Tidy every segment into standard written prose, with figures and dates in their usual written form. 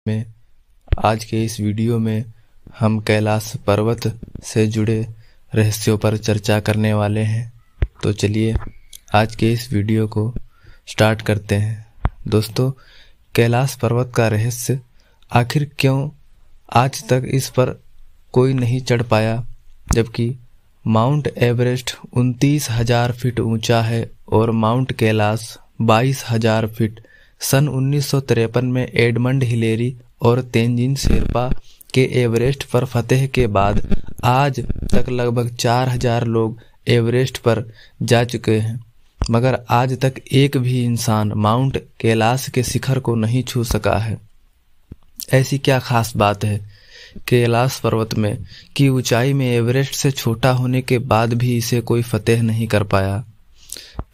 में आज के इस वीडियो में हम कैलाश पर्वत से जुड़े रहस्यों पर चर्चा करने वाले हैं। तो चलिए आज के इस वीडियो को स्टार्ट करते हैं। दोस्तों, कैलाश पर्वत का रहस्य आखिर क्यों आज तक इस पर कोई नहीं चढ़ पाया, जबकि माउंट एवरेस्ट 29,000 फीट ऊंचा है और माउंट कैलाश 22,000 फीट। सन 1953 में एडमंड हिलेरी और तेंजिन शेरपा के एवरेस्ट पर फतेह के बाद आज तक लगभग 4,000 लोग एवरेस्ट पर जा चुके हैं, मगर आज तक एक भी इंसान माउंट कैलाश के शिखर को नहीं छू सका है। ऐसी क्या खास बात है कैलाश पर्वत में कि ऊंचाई में एवरेस्ट से छोटा होने के बाद भी इसे कोई फतेह नहीं कर पाया?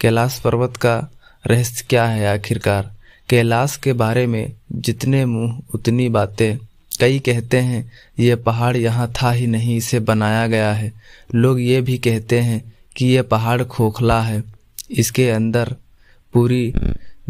कैलाश पर्वत का रहस्य क्या है आखिरकार? कैलाश के बारे में जितने मुंह उतनी बातें। कई कहते हैं ये पहाड़ यहाँ था ही नहीं, इसे बनाया गया है। लोग ये भी कहते हैं कि ये पहाड़ खोखला है, इसके अंदर पूरी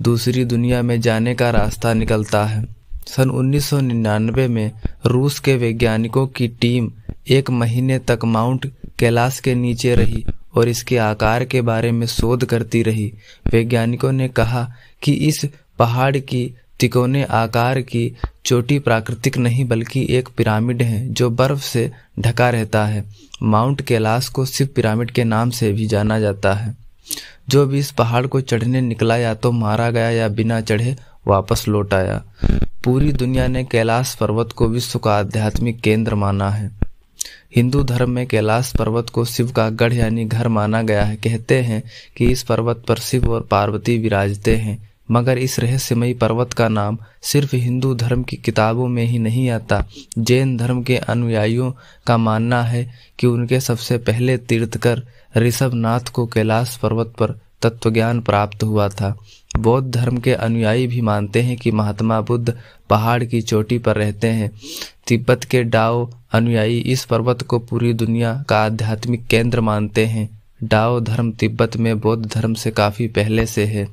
दूसरी दुनिया में जाने का रास्ता निकलता है। सन 1999 में रूस के वैज्ञानिकों की टीम 1 महीने तक माउंट कैलाश के नीचे रही और इसके आकार के बारे में शोध करती रही। वैज्ञानिकों ने कहा कि इस पहाड़ की तिकोने आकार की चोटी प्राकृतिक नहीं बल्कि एक पिरामिड है जो बर्फ से ढका रहता है। माउंट कैलाश को शिव पिरामिड के नाम से भी जाना जाता है। जो भी इस पहाड़ को चढ़ने निकला या तो मारा गया या बिना चढ़े वापस लौट आया। पूरी दुनिया ने कैलाश पर्वत को विश्व का आध्यात्मिक केंद्र माना है। हिंदू धर्म में कैलाश पर्वत को शिव का गढ़ यानी घर माना गया है। कहते हैं कि इस पर्वत पर शिव और पार्वती विराजते हैं, मगर इस रहस्यमयी पर्वत का नाम सिर्फ हिंदू धर्म की किताबों में ही नहीं आता। जैन धर्म के अनुयायियों का मानना है कि उनके सबसे पहले तीर्थकर ऋषभनाथ को कैलाश पर्वत पर तत्वज्ञान प्राप्त हुआ था। बौद्ध धर्म के अनुयायी भी मानते हैं कि महात्मा बुद्ध पहाड़ की चोटी पर रहते हैं। तिब्बत के डाओ अनुयायी इस पर्वत को पूरी दुनिया का आध्यात्मिक केंद्र मानते हैं। डाओ धर्म तिब्बत में बौद्ध धर्म से काफी पहले से है।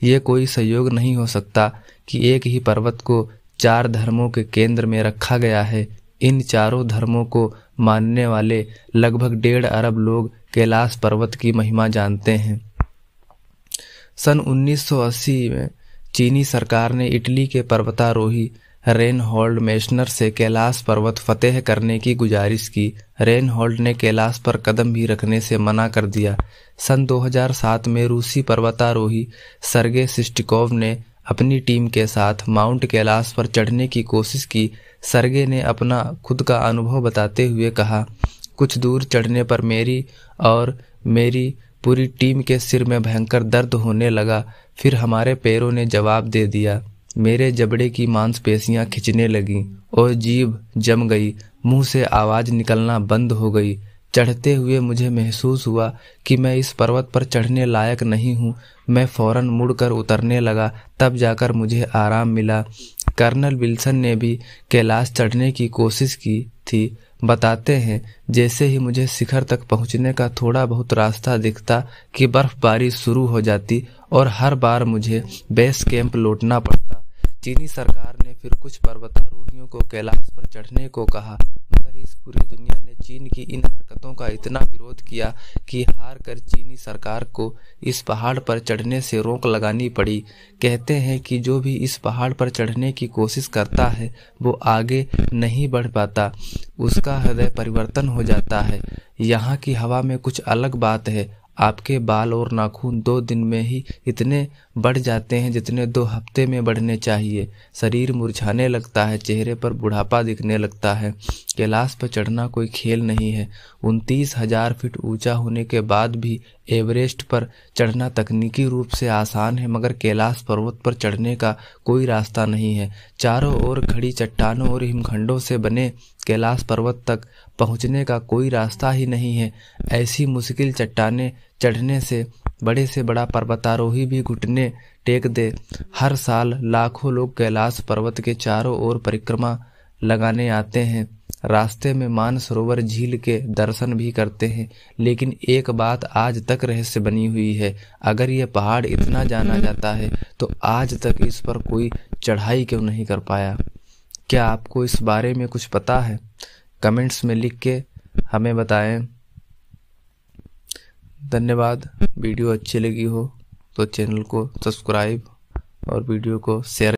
ये कोई संयोग नहीं हो सकता कि एक ही पर्वत को 4 धर्मों के केंद्र में रखा गया है। इन चारों धर्मों को मानने वाले लगभग 1.5 अरब लोग कैलाश पर्वत की महिमा जानते हैं। सन 1980 में चीनी सरकार ने इटली के पर्वतारोही रेनहोल्ड मेशनर से कैलाश पर्वत फतेह करने की गुजारिश की। रेनहोल्ड ने कैलाश पर कदम भी रखने से मना कर दिया। सन 2007 में रूसी पर्वतारोही सर्गे सिस्टिकोव ने अपनी टीम के साथ माउंट कैलाश पर चढ़ने की कोशिश की। सर्गे ने अपना खुद का अनुभव बताते हुए कहा, कुछ दूर चढ़ने पर मेरी और मेरी पूरी टीम के सिर में भयंकर दर्द होने लगा। फिर हमारे पैरों ने जवाब दे दिया। मेरे जबड़े की मांसपेशियां खिंचने लगीं और जीभ जम गई, मुंह से आवाज निकलना बंद हो गई। चढ़ते हुए मुझे महसूस हुआ कि मैं इस पर्वत पर चढ़ने लायक नहीं हूँ। मैं फौरन मुड़कर उतरने लगा, तब जाकर मुझे आराम मिला। कर्नल विल्सन ने भी कैलाश चढ़ने की कोशिश की थी। बताते हैं, जैसे ही मुझे शिखर तक पहुंचने का थोड़ा बहुत रास्ता दिखता कि बर्फबारी शुरू हो जाती और हर बार मुझे बेस कैंप लौटना पड़ता। चीनी सरकार ने फिर कुछ पर्वतारोहियों को कैलाश पर चढ़ने को कहा, मगर इस पूरी दुनिया ने चीन की इन हरकतों का इतना विरोध किया कि हार कर चीनी सरकार को इस पहाड़ पर चढ़ने से रोक लगानी पड़ी। कहते हैं कि जो भी इस पहाड़ पर चढ़ने की कोशिश करता है वो आगे नहीं बढ़ पाता, उसका हृदय परिवर्तन हो जाता है। यहाँ की हवा में कुछ अलग बात है। आपके बाल और नाखून 2 दिन में ही इतने बढ़ जाते हैं जितने 2 हफ्ते में बढ़ने चाहिए। शरीर मुरझाने लगता है, चेहरे पर बुढ़ापा दिखने लगता है। कैलाश पर चढ़ना कोई खेल नहीं है। 29,000 फीट ऊंचा होने के बाद भी एवरेस्ट पर चढ़ना तकनीकी रूप से आसान है, मगर कैलाश पर्वत पर चढ़ने का कोई रास्ता नहीं है। चारों ओर खड़ी चट्टानों और हिमखंडों से बने कैलाश पर्वत तक पहुंचने का कोई रास्ता ही नहीं है। ऐसी मुश्किल चट्टानें चढ़ने से बड़ा पर्वतारोही भी घुटने टेक दे। हर साल लाखों लोग कैलाश पर्वत के चारों ओर परिक्रमा लगाने आते हैं। रास्ते में मानसरोवर झील के दर्शन भी करते हैं। लेकिन एक बात आज तक रहस्य बनी हुई है, अगर ये पहाड़ इतना जाना जाता है तो आज तक इस पर कोई चढ़ाई क्यों नहीं कर पाया। क्या आपको इस बारे में कुछ पता है? कमेंट्स में लिख के हमें बताएं। धन्यवाद। वीडियो अच्छी लगी हो तो चैनल को सब्सक्राइब और वीडियो को शेयर